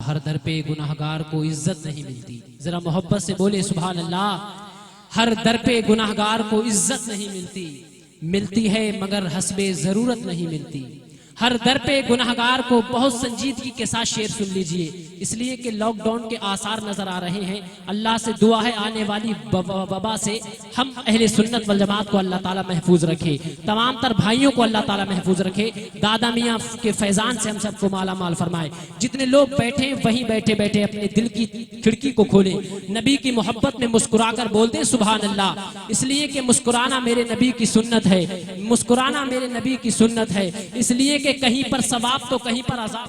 हर दर पे गुनाहगार को इज्जत नहीं मिलती। जरा मोहब्बत से बोले सुभान अल्लाह। हर दर पे गुनाहगार को इज्जत नहीं मिलती, मिलती है मगर हस्बे जरूरत नहीं मिलती। हर दर पे गुनाहगार को, बहुत संजीदगी के साथ शेर सुन लीजिए, इसलिए कि लॉकडाउन के आसार नजर आ रहे हैं। अल्लाह से दुआ है आने वाली वबा से हम अहले सुन्नत वल जमात को अल्लाह ताला महफूज रखे, तमाम तर भाइयों को अल्लाह ताला महफूज रखे। दादा मियाँ के फैजान से हम सबको माला माल फरमाए। जितने लोग बैठे वहीं बैठे बैठे अपने दिल की खिड़की को खोले, नबी की मोहब्बत में मुस्कुरा कर बोल दें सुभान अल्लाह। इसलिए कि मुस्कुराना मेरे नबी की सुन्नत है, मुस्कुराना मेरे नबी की सुन्नत है। इसलिए कि कहीं पर सवाब तो कहीं पर अजाब,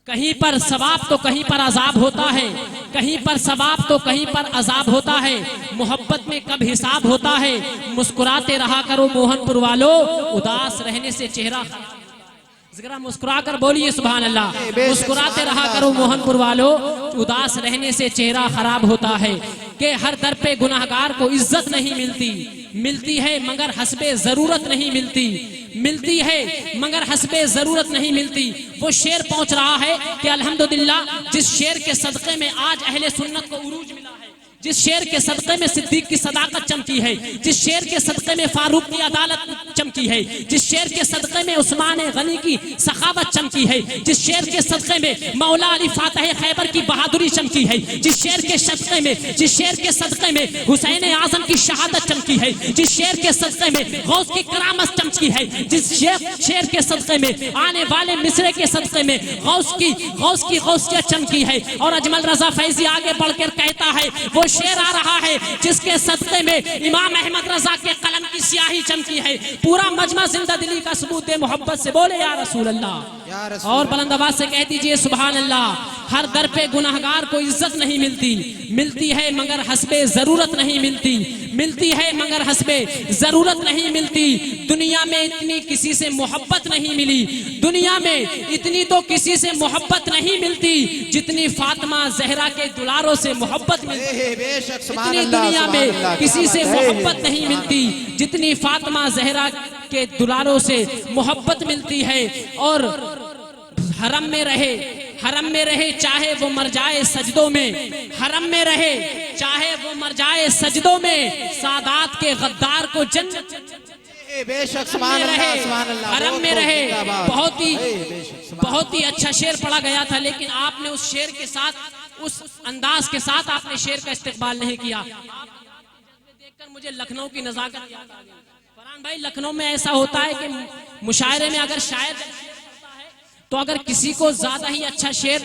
कहीं पर सवाब तो कहीं पर अजाब होता है, कहीं पर सवाब तो कहीं पर अजाब होता है। मोहब्बत में कब हिसाब होता है। मुस्कुराते रहा करो मोहनपुर वालों, उदास रहने से चेहरा, जरा मुस्कुरा कर बोलिए सुभान अल्लाह। मुस्कुराते रहा करो मोहनपुर वालों, उदास रहने से चेहरा खराब होता है। कि हर दर पे गुनाहगार को इज्जत नहीं मिलती, मिलती है मगर हस्बे जरूरत नहीं मिलती, मिलती है मगर हस्बे जरूरत नहीं मिलती। वो शेर पहुंच रहा है कि अल्हम्दुलिल्लाह, जिस शेर के सदक़े में आज अहले सुन्नत को उरूज मिला है, जिस शेर के सदक़े में सिद्दीक की सदाकत चमकी है, जिस शेर के सदक़े में फारूक की अदालत चमकी है, जिस शेर के सदक़े में उस्मान गनी की सखावत चमकी है, जिस शेर के सदक़े में मौला अली फातह खैबर की बहादुरी चमकी है, जिस शेर के सदक़े में, जिस शेर के सदक़े में हुसैन आज़म की शहादत चमकी है, जिस शेर के सदक़े में गौस की करामत चमकी है, जिस शेर के सदक़े में आने वाले मिसरे के सदक़े में गौसियत चमकी है। और अजमल रजा फैजी आगे बढ़कर कहता है, वो शेर आ रहा है जिसके सदक़े में इमाम अहमद रजा के कलम की स्याही चमकी है। पूरा मजमा जिंदा दिली का सबूत है। मोहब्बत से बोले या रसूल अल्लाह, और बुलंद आवाज से कह दीजिए सुभान अल्लाह। हर दर पे गुनाहगार को इज्जत नहीं मिलती, मिलती है मगर हस्बे जरूरत नहीं मिलती, मिलती है मगर हस्बे जरूरत नहीं मिलती। दुनिया में इतनी किसी से मोहब्बत नहीं मिली, दुनिया में इतनी तो किसी से मोहब्बत नहीं मिलती जितनी फातिमा जहरा के दुलारों से मोहब्बत मिलती। इतनी दुनिया में किसी से मोहब्बत नहीं मिलती जितनी फातिमा जहरा के दुलारों से मोहब्बत मिलती है। और हरम में रहे, हरम में रहे चाहे वो मर जाए सजदों में, हरम में रहे चाहे वो मर जाए सजदों में, सादात के गद्दार को जन्नत बेशक हरम में रहे। बहुत ही अच्छा शेर पढ़ा गया था, लेकिन आपने उस शेर के साथ, उस अंदाज के साथ आपने शेर का इस्तेमाल नहीं किया। देखकर मुझे लखनऊ की नजाकत याद आ गई। फरहान भाई, लखनऊ में ऐसा होता है कि मुशायरे में अगर शायर तो अगर किसी को ज्यादा ही अच्छा शेर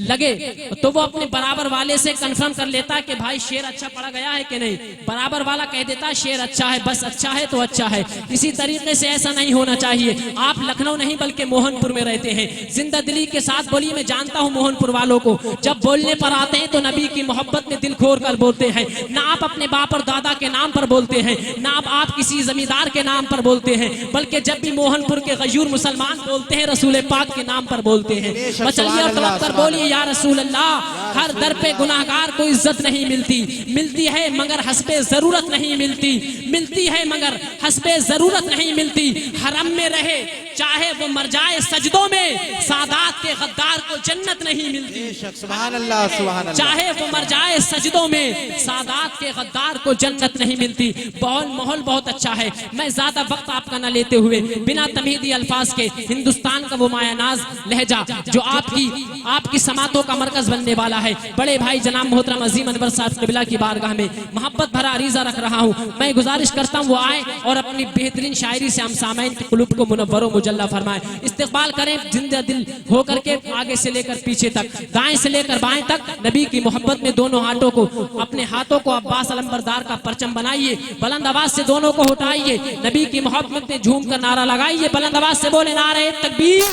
लगे तो वो अपने बराबर वाले से कंफर्म कर लेता है कि भाई शेर अच्छा पढ़ा गया है कि नहीं। बराबर वाला कह देता है शेर अच्छा है, बस अच्छा है तो अच्छा है। इसी तरीके से ऐसा नहीं होना चाहिए। आप लखनऊ नहीं बल्कि मोहनपुर में रहते हैं। जिंदा दिली के साथ बोलिए, मैं जानता हूँ मोहनपुर वालों को, जब बोलने पर आते हैं तो नबी की मोहब्बत में दिल खोल कर बोलते हैं। ना आप अपने बाप और दादा के नाम पर बोलते हैं, ना आप किसी जमींदार के नाम पर बोलते हैं, बल्कि जब भी मोहनपुर के गयूर मुसलमान बोलते हैं रसूल पाक के नाम पर बोलते हैं। चलिए और तवक्कुल कर बोलिए या रसूल अल्लाह। हर दर पे गुनाहगार को इज्जत नहीं मिलती, मिलती है मगर हस्बे जरूरत नहीं मिलती, मिलती है मगर हस्बे जरूरत नहीं मिलती। हरम में रहे चाहे वो मर जाए सजदों में, सादात के गद्दार को जन्नत नहीं मिलती। सुभान अल्लाह, सुभान अल्लाह। चाहे वो मर जाए सजदों में, सादात के गद्दार को जन्नत नहीं मिलती। माहौल बहुत अच्छा है। मैं ज्यादा वक्त आपका न लेते हुए बिना तमहीदी अल्फाज के हिंदुस्तान का वो मायानाज लहजा जो आपकी समातों का मरकज बनने वाला है, बड़े भाई जनाब मोहतरम अजीम अनवर साहब क़िबला की बारगाह में मोहब्बत भरा अरीज़ा रख रहा हूँ। मैं गुजारिश करता हूँ वो आए और अपनी बेहतरीन शायरी से हम सामईन के कुलूब को मुनव्वर मुजल्ला फरमाए। इस्तिक़बाल करें जिंदा दिल होकर के, आगे से लेकर पीछे तक, दाएं से लेकर बाएं तक। नबी की मोहब्बत में दोनों हाथों को, अपने हाथों को अब्बास अलंबरदार का परचम बनाइए, बुलंद आवाज से दोनों को उठाइए, नबी की मोहब्बत में झूम कर नारा लगाइए, बुलंद आवाज से बोले नारे तकबीर,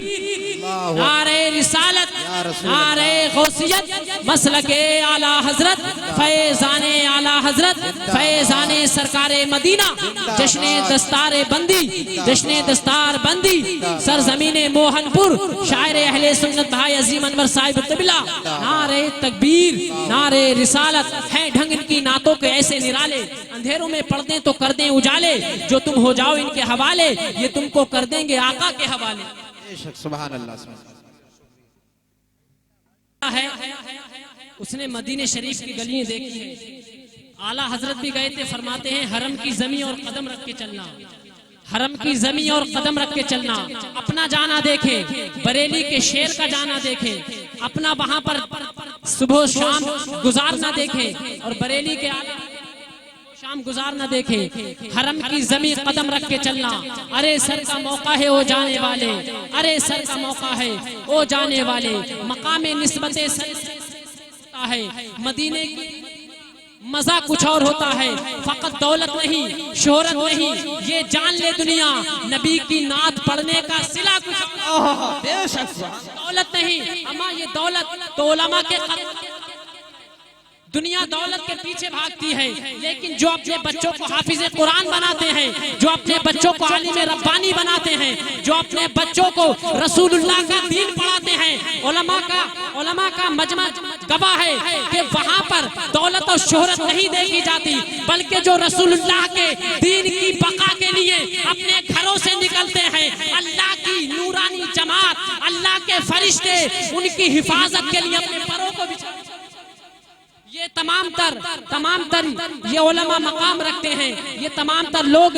नारे रिसालत, नारे गौसियत, मसलके आला हजरत, फैजाने आला हजरत, फैजाने सरकारे मदीना, जश्ने दस्तारे बंदी, जश्ने दस्तार बंदी, सरजमीने मोहनपुर, शायर अहले सुन्नत भाई अजीम अनवर साहिब क़िबला। नारे तकबीर, नारे रिसालत, है ढंग इनकी नातों के ऐसे निराले, अंधेरों में पढ़ दें तो कर दें उजाले, जो तुम हो जाओ इनके हवाले, ये तुमको कर देंगे आका के हवाले। सुभान अल्लाह। है, उसने मदीने शरीफ की गलियां देखी है। आला हजरत भी गए थे, फरमाते हैं हरम की जमी और कदम रख के चलना, हरम की जमी और कदम रख के चलना। अपना जाना देखे, बरेली के शेर का जाना देखे, अपना वहां पर सुबह शाम गुजारना देखे और बरेली के शाम गुजारना देखे। हरम की जमी कदम रख के चलना। अरे सर का मौका है ओ जाने वाले, अरे सर का मौका है ओ जाने वाले। मकामे निस्बते है मदीने की मजा कुछ और होता है। फकत दौलत नहीं, शोहरत नहीं, ये जान ले दुनिया, नबी की नात पढ़ने का सिला कुछ। बेशक दौलत नहीं अमा, ये दौलत तो उलमा के दुनिया दौलत के पीछे भागती है, लेकिन जो अपने बच्चों को हाफिज कुरान बनाते हैं, जो अपने बच्चों को आलिम रब्बानी बनाते हैं, जो अपने बच्चों को रसूलुल्लाह का दीन पढ़ाते हैं, उलमा का मजमा गवाह है कि वहाँ पर दौलत और शोहरत नहीं देखी जाती, बल्कि जो रसूलुल्लाह के दीन की बका के लिए अपने घरों से निकलते हैं, अल्लाह की नूरानी जमात, अल्लाह के फरिश्ते उनकी हिफाजत के लिए अपने परों को बिछा, ये तमाम तर ये उलमा मकाम रखते हैं, ये तमाम तर लोग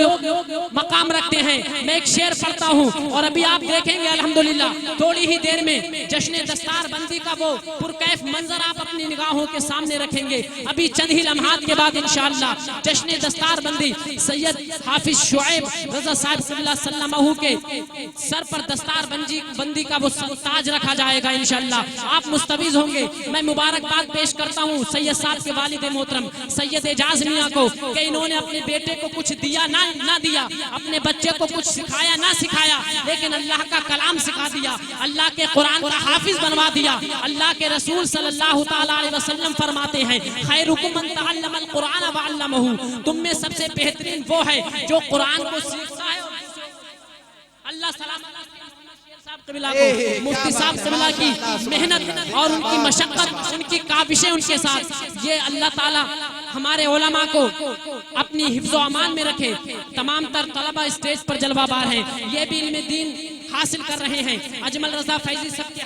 मकाम रखते हैं। मैं एक शेर पढ़ता हूँ और अभी आप देखेंगे अल्हम्दुलिल्लाह थोड़ी ही देर में जश्न दस्तार बंदी का वो पुरकैफ मंजर आप अपनी निगाहों के सामने रखेंगे। अभी चंद ही लम्हात के बाद इंशाअल्लाह जश्न दस्तार बंदी सैयद हाफिज शुएब रज़ा साहब सल्लल्लाहु के सर पर दस्तार बंदी का वो ताज रखा जाएगा इंशाअल्लाह। आप मुस्तविज होंगे। मैं मुबारकबाद पेश करता हूँ सैयद साहब के वालिद मोहतरम सैयद एजाज मियां को कि इन्होंने अपने बेटे को कुछ दिया ना दिया, अपने बच्चे को कुछ सिखाया ना सिखाया, लेकिन अल्लाह का कलाम सिखा दिया, अल्लाह के कुरान का हाफिज बनवा दिया। अल्लाह के रसूल सल्लल्लाहु ताला अलैहि वसल्लम फरमाते हैं खैरुकुम मन तअल्लमल कुरान व अल्लमहु, तुम में सबसे बेहतरीन वो है जो कुरान को सीखता है। अल्लाह सलाम मुफ्ती साहब कबिला की मेहनत और उनकी मशक्कत, उनकी काबिशें उनके साथ, ये अल्लाह ताला हमारे उलमा को अपनी हिफ्ज़ो अमान में रखे। तमाम तर तलबा स्टेज पर जलवाबार हैं, ये भी इल्म दीन हासिल कर रहे हैं। अजमल रजा फैजी सबके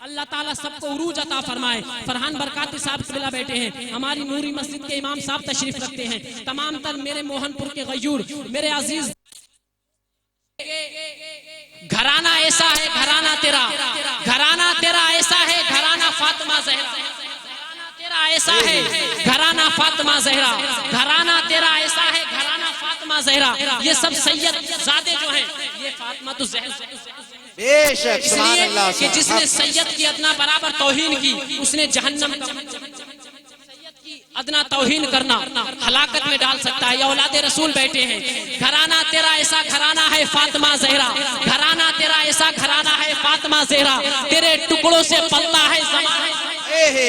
अल्लाह ताला सबको उरूज अता फरमाए। फरहान बरकाती साहब कबिला बैठे हैं, हमारी नूरी मस्जिद के इमाम साहब तशरीफ रखते हैं। तमाम तर मेरे मोहनपुर के गयूर मेरे अजीज घराना ऐसा है, घराना तेरा ऐसा है, घराना फातिमा ज़हरा, घराना तेरा ऐसा है, घराना फातिमा ज़हरा, घराना तेरा ऐसा है, घराना फातिमा ज़हरा। ये सब सैयद ज़ादे जो हैं ये फातिमा तो ज़हरा। बेशक इसलिए कि जिसने सैयद की अदना बराबर तौहीन की उसने जहन्नम अदना तौहीन करना हलाकत में डाल सकता है। या औलादे रसूल बैठे हैं, घराना तेरा ऐसा घराना है फातिमा ज़हरा, घराना तेरा ऐसा घराना है फातिमा ज़हरा, तेरे टुकड़ों से पलता है ज़माना।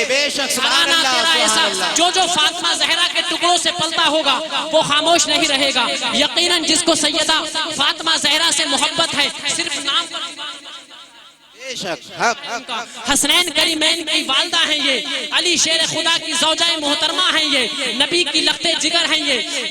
बेशक घराना तेरा ऐसा, जो फातिमा ज़हरा के टुकड़ों से पलता होगा वो खामोश नहीं रहेगा। यकीनन जिसको सैयदा फातिमा ज़हरा से मोहब्बत है, सिर्फ नाम पर हसनैन करीमैन की वालदा हैं ये, अली शेर खुदा की ज़ौजाए मोहतरमा हैं ये, नबी की लख्ते जिगर हैं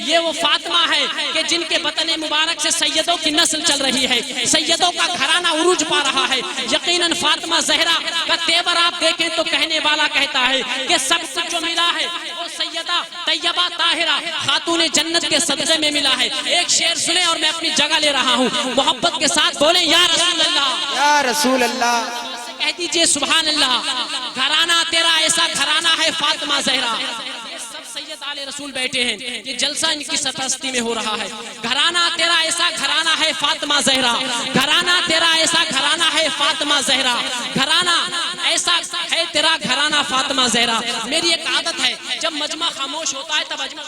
ये वो फातिमा है कि जिनके बतन मुबारक से सैयदों की नस्ल चल रही है, सैयदों का घराना उरूज पा रहा है। यकीनन फातिमा ज़हरा का तेवर आप देखें तो कहने वाला कहता है कि सब कुछ जो मिला है वो सैयदा तैयबा ताहिरा खातून जन्नत के सदक़े में मिला है। एक शेर सुने और मैं अपनी जगह ले रहा हूँ, मोहब्बत के साथ बोले या रसूल अल्लाह, या रसूल अल्लाह, कह दीजिए सुभान अल्लाह। घराना तेरा ऐसा घराना है फातिमा ज़हरा। सब सैयद आले रसूल बैठे हैं, ये जलसा इनकी सरपरस्ती में हो रहा है। घराना तेरा ऐसा घराना है फातिमा ज़हरा, घराना तेरा ऐसा घराना है फातिमा ज़हरा, घराना ऐसा है तेरा घराना फातिमा ज़हरा। मेरी एक आदत है, जब मजमा खामोश होता है तब अजमा,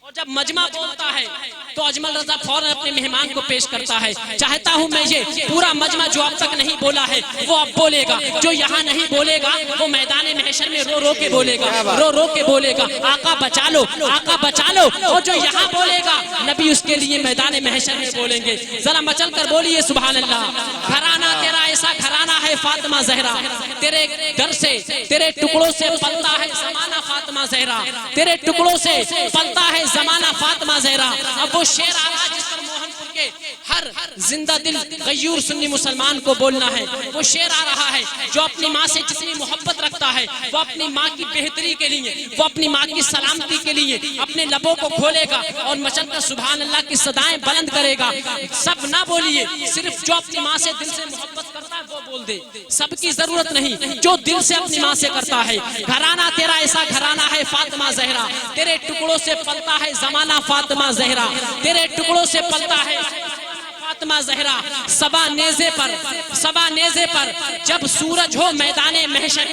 और जब मजमा बोलता है तो अजमल रजा फौरन अपने मेहमान को पेश करता है। चाहता हूं मैं ये पूरा मजमा जो अब तक नहीं बोला है वो अब बोलेगा, जो यहाँ नहीं बोलेगा वो मैदान महशर में रो रो के बोलेगा आका बचा लो, आका बचा लो। और जो यहाँ बोलेगा नबी उसके लिए मैदान महशर में बोलेंगे। जरा मचल कर बोलिए सुभान अल्लाह। घराना तेरा ऐसा घराना है फातिमा ज़हरा, तेरे घर से तेरे टुकड़ों से पलता है ज़माना फातिमा ज़हरा, तेरे टुकड़ों से पलता है ज़माना फातिमा ज़हरा। अब वो शेर आ रहा जिस पर मोहनपुर के हर जिंदा दिल गयूर सुन्नी मुसलमान को बोलना है। वो शेर आ रहा है, जो अपनी माँ से जितनी मोहब्बत रखता है वो अपनी माँ की बेहतरी के लिए, वो अपनी माँ की सलामती के लिए अपने लबों को खोलेगा और मचलकर सुभान अल्लाह की सदाएं बुलंद करेगा। सब ना बोलिए, सिर्फ जो अपनी माँ से दिल से मोहब्बत करता है वो बोल दे। सबकी जरूरत नहीं, जो दिल से अपनी माँ से करता है। घराना तेरा ऐसा घराना है फातिमा जहरा, तेरे टुकड़ों से पलता है जमाना फातिमा जहरा, तेरे टुकड़ों से पलता है फातिमा जहरा। सबा नेज़े पर जब सूरज हो मैदाने महशर,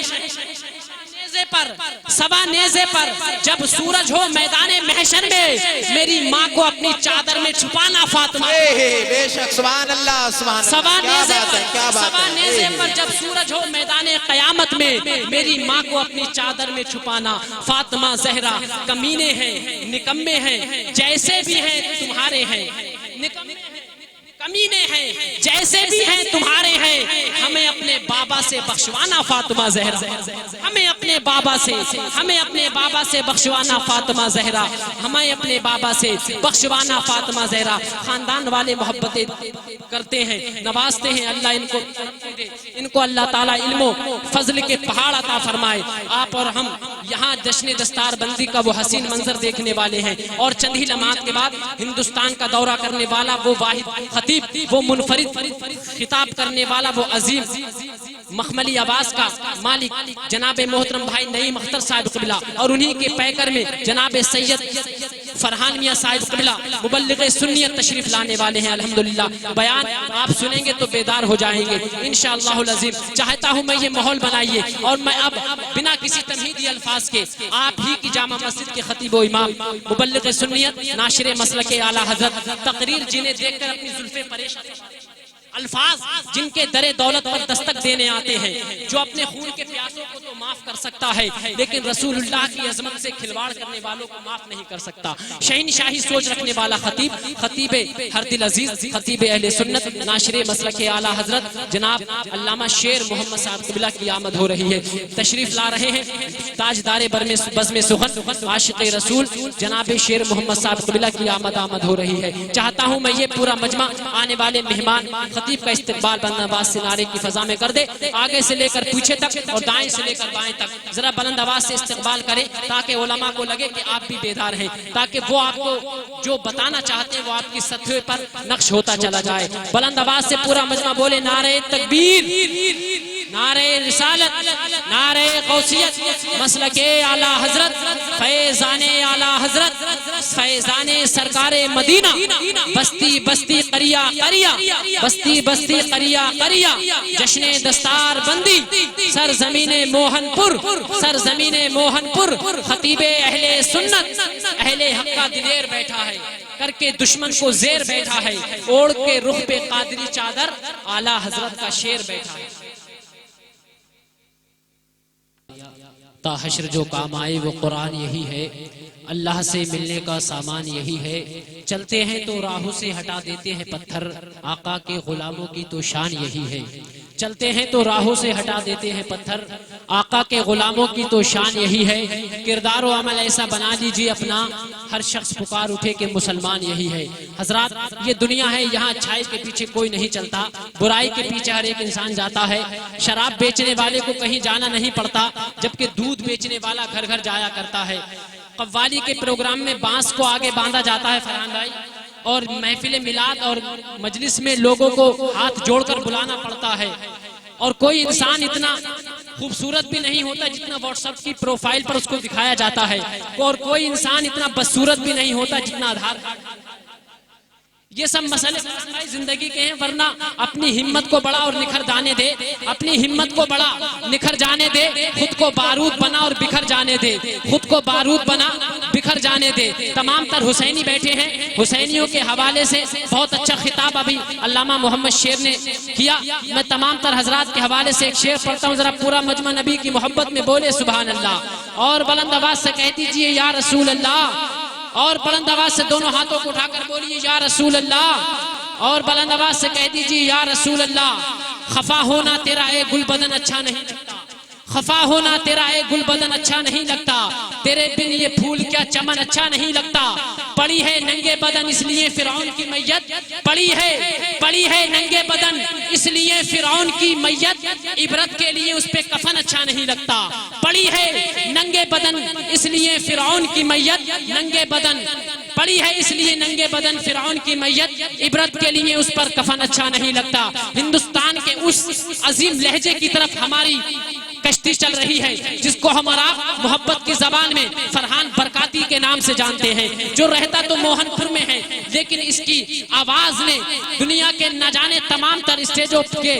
सबा नेज़े पर जब सूरज हो मैदाने महशर में, मेरी माँ को अपनी चादर में छुपाना फातिमा। बेशक सुभान अल्लाह सुभान सबा अल्लाह। नेज़े पर जब सूरज हो मैदाने क़यामत में, मेरी माँ को अपनी चादर में छुपाना फातिमा जहरा। कमीने हैं, निकम्मे हैं, जैसे भी हैं तुम्हारे हैं, कमीने हैं जैसे भी हैं तुम्हारे हैं, हमें अपने बाबा से बख्शवाना फातिमा जहरा। हमें अपने बाबा से बख्शवाना फातिमा जहरा, हमें अपने बाबा से बख्शवाना फातिमा जहरा। खानदान वाले मोहब्बतें करते हैं, नवाजते हैं, अल्लाह इनको अल्लाह ताला इल्मो फजल के पहाड़ अता फरमाए। आप और हम यहाँ जश्न दस्तार बंदी का वो हसीन मंजर देखने वाले हैं, और चंद ही लम्हात के बाद हिंदुस्तान का दौरा करने वाला वो वाहिद खतीब, वो मुनफरिद खिताब करने वाला, वो अजीम मखमली आवाज का मालिक जनाब मोहतरम भाई नईम अख्तर साहिब क़िबला, और उन्हीं के पैकर में जनाब सैयद फरहान मियां साहिब क़िबला मुबल्लिग़ सुन्नियत तशरीफ लाने वाले हैं। अल्हम्दुलिल्लाह बयान आप सुनेंगे तो बेदार हो जाएंगे इंशाअल्लाह अज़ीम। चाहता हूं मैं ये माहौल बनाइए, और मैं अब बिना किसी तमहीदी अल्फाज के आप ही की जामा मस्जिद के खतीब व इमाम मुबल्लिग़ सुन्नियत नाशिर मसलक आला हज़रत तकरीर जिन्हें देखकर अपनी जुल्फ़े परेशान, अल्फाज जिनके दरे दौलत पर दस्तक देने आते हैं, जो अपने खून के प्यासों को तो माफ कर सकता है लेकिन रसूलुल्लाह की अजमत से खिलवाड़ करने वालों को माफ नहीं कर सकता। शहीनशाही सोच रखने वाला खतीब हर दिल अजीज, खतीब अहले सुन्नत नाशिर मसलक आला हजरत जनाब अल्लामा शेर मोहम्मद साहब क़िबला की आमद हो रही है। तशरीफ ला रहे हैं ताजदारे बज़्म सुगन आशिक़ रसूल जनाब शेर मोहम्मद साहब क़िबला की आमद हो रही है। चाहता हूँ मैं ये पूरा मजमा आने वाले मेहमान खतीब का इस्तकबाल बुलंद आवाज से नारे की फजा में कर दे, आगे से लेकर पीछे तक और दाएं से लेकर बाएं तक जरा बुलंद आवाज से इस्तकबाल करें, ताकि उलमा को लगे कि आप भी बेदार हैं, ताकि वो आपको जो बताना चाहते हैं वो आपकी सतह पर नक्श होता चला जाए। बुलंद आवाज से पूरा मजमा बोले नारे तकबीर, नारे रिसालत, नारे गौसियत, मसलके आला हजरत, फैजाने आला हजरत, फैजाने सरकारे मदीना, बस्ती बस्ती करिया करिया, बस्ती बस्ती करिया करिया, जश्ने दस्तार बंदी, सरजमीने मोहनपुर, सरजमीने मोहनपुर, खतीबे अहले सुन्नत, अहले हक का दिलेर बैठा है, करके दुश्मन को जेर बैठा है, ओढ़ के रुख पे कादरी चादर, आला हजरत का शेर बैठा है। हश्र जो काम आए वो कुरान यही है, अल्लाह से मिलने का सामान यही है। चलते हैं तो राहों से हटा देते हैं पत्थर, आका के गुलामों की तो शान यही है। चलते हैं तो राहों से हटा देते हैं पत्थर, आका के गुलामों की तो शान यही है। किरदार व अमल ऐसा बना लीजिए अपना, हर शख्स पुकार उठे कि मुसलमान यही है। हजरात ये दुनिया है, यहाँ अच्छाई के पीछे कोई नहीं चलता, बुराई के पीछे हर एक इंसान जाता है। शराब बेचने वाले को कहीं जाना नहीं पड़ता, जबकि दूध बेचने वाला घर घर जाया करता है। कव्वाली के प्रोग्राम में बांस को आगे बांधा जाता है फरहान भाई, और महफिल मिलाद और मजलिस में लोगों को हाथ जोड़कर बुलाना पड़ता है। और कोई इंसान इतना खूबसूरत भी नहीं होता जितना व्हाट्सएप की प्रोफाइल पर उसको दिखाया जाता है, और कोई इंसान इतना बदसूरत भी नहीं होता जितना आधार कार्ड। ये सब मसले जिंदगी के हैं, वरना अपनी हिम्मत को बड़ा और निखर जाने दे, अपनी हिम्मत को बड़ा निखर जाने दे, खुद को बारूद बना और बिखर जाने दे, खुद को बारूद बना बिखर जाने दे। तमाम तर हुसैनी बैठे हैं, हुसैनियों के हवाले से बहुत अच्छा खिताब अभी अल्लामा मोहम्मद शेर ने किया। मैं तमाम तर हजरात के हवाले से एक शेर पढ़ता हूँ, जरा पूरा मजमा नबी की मोहब्बत में बोले सुभान अल्लाह, और बुलंद आवाज से कह दीजिए या रसूल अल्लाह, और बुलंद आवाज से दोनों हाथों को उठाकर बोलिए या रसूल अल्लाह, और बुलंद आवाज से कह दीजिए या रसूल अल्लाह। खफा होना तेरा ए गुलबदन अच्छा नहीं लगता, खफा होना तेरा ए गुलबदन अच्छा नहीं लगता, तेरे बिन ये फूल क्या चमन अच्छा नहीं लगता, पड़ी है नंगे बदन इसलिए फिरौन की मैयत, पड़ी है नंगे बदन इसलिए फिरौन की मैयत, इबरत के लिए उस पे कफन अच्छा नहीं लगता। पड़ी है नंगे बदन इसलिए फिरौन की मैयत, नंगे बदन पड़ी है इसलिए नंगे बदन फिरौन की मैयत, इबरत के लिए उस पर कफन अच्छा नहीं लगता। हिंदुस्तान के उस अजीम लहजे की तरफ हमारी कश्ती चल रही है जिसको हम आप मोहब्बत की जबान में फरहान बरकाती के नाम से जानते हैं, जो रहता तो मोहनपुर में है लेकिन इसकी आवाज ने दुनिया के न जाने तमाम तर स्टेजों के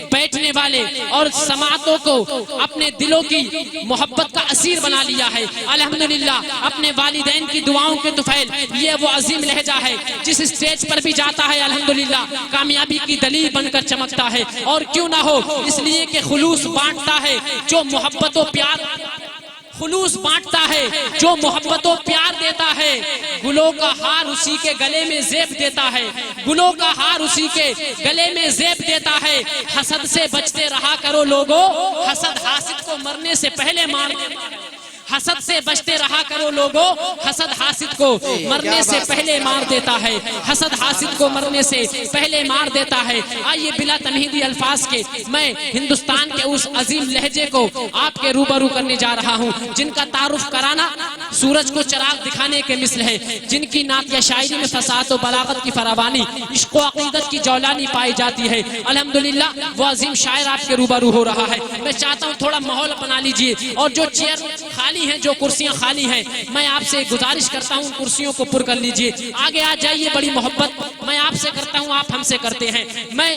बैठने वाले और समातों को अपने दिलों की मोहब्बत का असीर बना लिया है। अल्हम्दुलिल्लाह अपने वालिदैन की दुआओं के तुफैल ये वो अजीम लहजा है जिस स्टेज पर भी जाता है अल्हम्दुलिल्लाह कामयाबी की दलील बनकर चमकता है। और क्यों ना हो, इसलिए कि खुलूस बांटता है जो मोहब्बतों प्यार, खुलूस बांटता है जो मोहब्बतों प्यार देता है। गुलों का हार उसी के गले में जेब देता है, गुलों का हार उसी के गले में जेब देता है। हसद से बचते रहा करो लोगो, हसद हासिद को मरने से पहले मार देता है। हसद से बचते रहा करो लोगो, हसद हासिद को मरने से पहले मार देता है, हसद हासिद को मरने से पहले मार देता है। आइए बिला तमहीदी अल्फाज के मैं हिंदुस्तान के उस अजीम लहजे को आपके रूबरू करने जा रहा हूँ जिनका तारुफ कराना सूरज को चराग दिखाने के मिसल है, जिनकी नात या शायरी में फसाद और बलागत की फरावानी, इश्क व अकीदत की जौलानी पाई जाती है। अल्हम्दुलिल्लाह वो अजीम शायर आपके रूबरू हो रहा है। मैं चाहता हूँ थोड़ा माहौल बना लीजिए और जो चेयर खाली हैं, जो कुर्सियां खाली हैं, मैं आपसे गुजारिश करता हूं कुर्सियों को पुर कर लीजिए। आगे आ जाइए, बड़ी मोहब्बत मैं आपसे करता हूं, आप हमसे करते हैं। मैं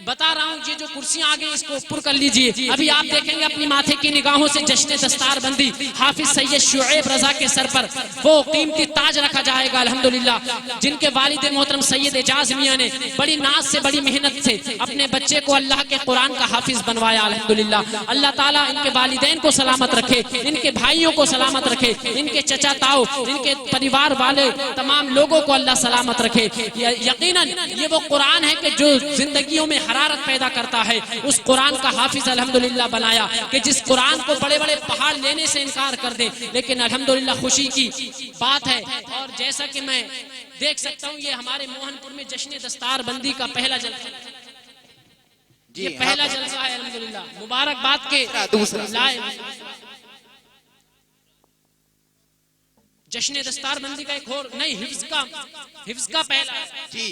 बता रहा हूँ ये जो कुर्सियां आगे इसको पुर कर लीजिए। अभी आप देखेंगे अपनी माथे की निगाहों से जश्न दस्तार बंदी हाफिज सैयद शुएब रजा के सर पर वो कीमती ताज रखा जाएगा अल्हम्दुलिल्लाह, जिनके वालिद मोहतरम सैयद एजाज मियां ने बड़ी नाज से बड़ी मेहनत से अपने बच्चे को अल्लाह के कुरान का हाफिज बनवाया अल्हम्दुलिल्लाह। अल्लाह ताला इनके वालिदैन को सलामत रखे, इनके भाइयों को सलामत रखे, इनके चचा ताऊ, इनके परिवार वाले तमाम लोगों को अल्लाह सलामत रखे। यकीनन ये वो कुरान है कि जो जिंदगियों में हरारत पैदा करता है, उस कुरान का हाफिज अल्हम्दुलिल्लाह बनाया कि जिस कुरान को बड़े बड़े पहाड़ लेने से इनकार कर दे, लेकिन अल्हम्दुलिल्लाह खुशी की बात है। और जैसा कि मैं देख सकता हूँ ये हमारे मोहनपुर में जश्न दस्तार बंदी का पहला जलसा, ये पहला जलसा है अल्हम्दुलिल्लाह, मुबारकबाद के लाए। जश्न दस्तार बंदी का एक और नहीं, हिफ्ज का पहला जी,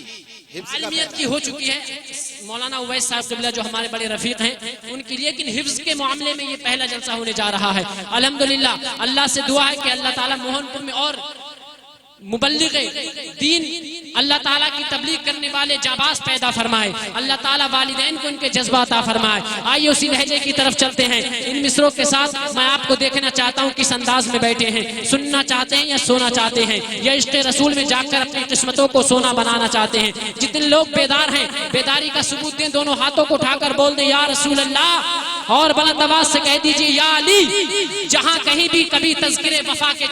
आलिमियत की हो चुकी है मौलाना उवैस साहब क़िबला जो हमारे बड़े रफीक हैं उनकी, लेकिन हिफ्ज के मामले में ये पहला जलसा होने जा रहा है अल्हम्दुलिल्लाह। अल्लाह से दुआ है कि अल्लाह ताला मोहनपुर में और मुबल्लिग़े दीन, अल्लाह ताला की तबलीग करने वाले जाबाज पैदा फरमाए, अल्लाह ताला वालिदैन को इनके जज्बा अता फरमाए। आइए उसी लहजे की तरफ चलते हैं। इन मिसरों के साथ मैं आपको देखना चाहता हूँ किस अंदाज में बैठे हैं, सुनना चाहते हैं या सोना चाहते हैं, या इश्क़ रसूल में जाकर अपनी किस्मतों को सोना बनाना चाहते हैं। जितने लोग बेदार हैं बेदारी का सबूत दें, दोनों हाथों को उठाकर बोल दें या रसूल अल्लाह, और बुलंद आवाज से कह दीजिए या अली। जहाँ कहीं भी कभी तज़किरे वफा के,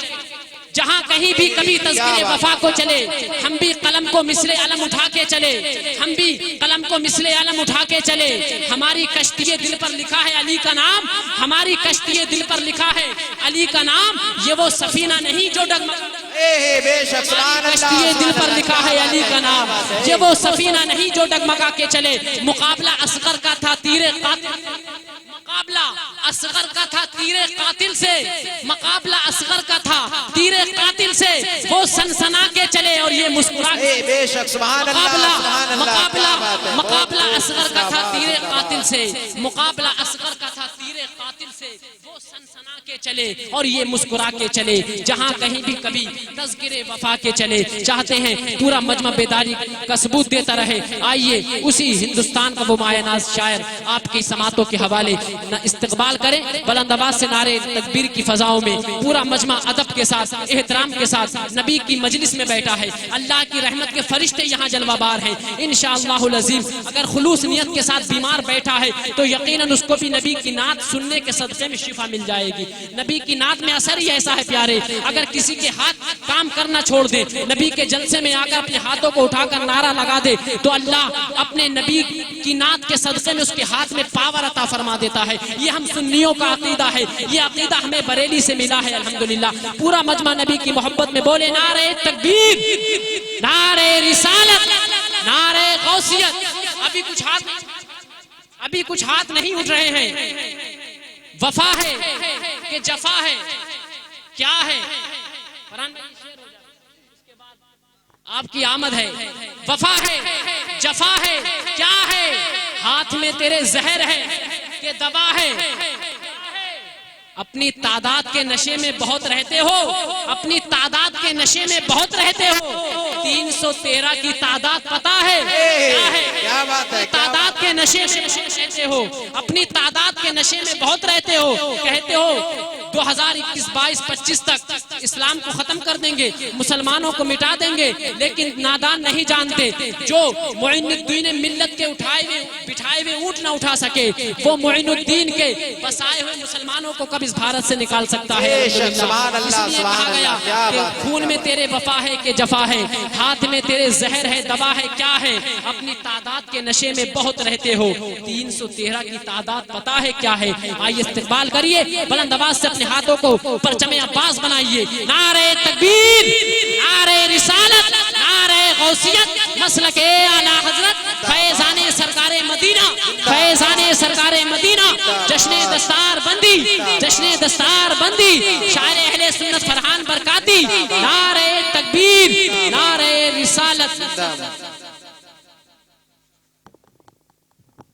जहाँ कहीं भी कभी तज़किरे वफा को चले, हम भी कलम को मिसले अलम उठा के चले, हम भी कलम को मिसले अलम उठा के चले। हमारी कश्ती दिल पर लिखा है अली का नाम, हमारी कश्ती दिल पर लिखा है अली का नाम। ये वो सफीना नहीं जो डगमगा, बेशक कश्ती दिल पर लिखा है अली का नाम। ये वो सफीना नहीं जो डगमगा के चले। मुकाबला असगर का था तीरे कातिल, मुकाबला असगर का था तीरे कातिल से, मुकाबला असगर का था तीरे कातिल से, वो सनसना के चले और ये मुस्कुरा के। बेशक सुभान अल्लाह, सुभान अल्लाह। मुकाबला असगर का था तीरे कातिल से, मुकाबला असगर का था तीरे कातिल से, वो सनसना के चले और ये मुस्कुरा के चले। जहाँ कहीं भी कभी तज़किरे वफा के चले। चाहते हैं पूरा मजमा बेदारी का सबूत देता रहे। आइए उसी हिंदुस्तान का वो मायनाज शायर आपकी समातों के हवाले इस्तकबाल करें। बुलंद आवाज से नारे तकबीर की फजाओं में पूरा मजमा अदब के साथ, एहतराम के साथ नबी की मजलिस में बैठा है। अल्लाह की रहमत के फरिश्ते यहाँ जलवाबार हैं इंशाअल्लाहुल अज़ीम। अगर खुलूस नियत के साथ बीमार बैठा है तो यकीनन उसको भी नबी की नात सुनने के सदक़े में शिफा मिल जाएगी। नबी की नात में असर ही ऐसा है प्यारे, अगर किसी के हाथ काम करना छोड़ दे, नबी के जलसे में आकर अपने हाथों को उठाकर नारा लगा दे, तो अल्लाह अपने नबी की नात के सदक़े में उसके हाथ में पावर अता फरमा देता है। ये हम सुन्नियों का अकीदा है, ये अकीदा हमें बरेली से मिला है अल्हम्दुलिल्लाह। पूरा मजमा नबी की मोहब्बत में बोले नारे तकबीर, नारे रिसालत, नारे गौसियत। अभी कुछ हाथ नहीं उठ रहे हैं। वफा है कि जफा है, क्या है? आपकी आमद है, वफा है, जफा है, क्या है? हाथ में तेरे जहर है कि दवा है। अपनी तादाद के नशे में बहुत रहते हो, अपनी तादाद के नशे में बहुत रहते हो। 313 की तादाद पता है क्या है? क्या बात है? तादाद के नशे में रहते हो, अपनी तादाद के नशे में बहुत रहते हो। कहते हो 2021, 22, 25 तक इस्लाम को खत्म कर देंगे, मुसलमानों को मिटा देंगे, लेकिन नादान नहीं जानते जो मुइनुद्दीन मिल्लत के बिठाए हुए ऊंट ना उठा सके, वो मुइनुद्दीन के बसाए हुए मुसलमानों को कब इस भारत से निकाल सकता है? इसलिए कहा गया कि खून में तेरे वफा है कि जफा है, हाथ में तेरे जहर है, दवा है, क्या है? अपनी तादाद के नशे में बहुत रहते हो। 313 की तादाद पता है क्या है? आइए इस्तिकबाल करिए, बुलंद आवाज से अपने हाथों को परचमे अब्बास बनाइए। नारे तकबीर, नारे रिसालत, नारे गौसियत, मसलके आला हजरत, फैज़ाने सरकारे मदीना, फैज़ाने सरकारे मदीना, जश्ने दस्तार बंदी, जश्ने दस्तार बंदी, शायर अहले सुन्नत फरहान बरकाती। नारे तकबीर, नारे रिसालत।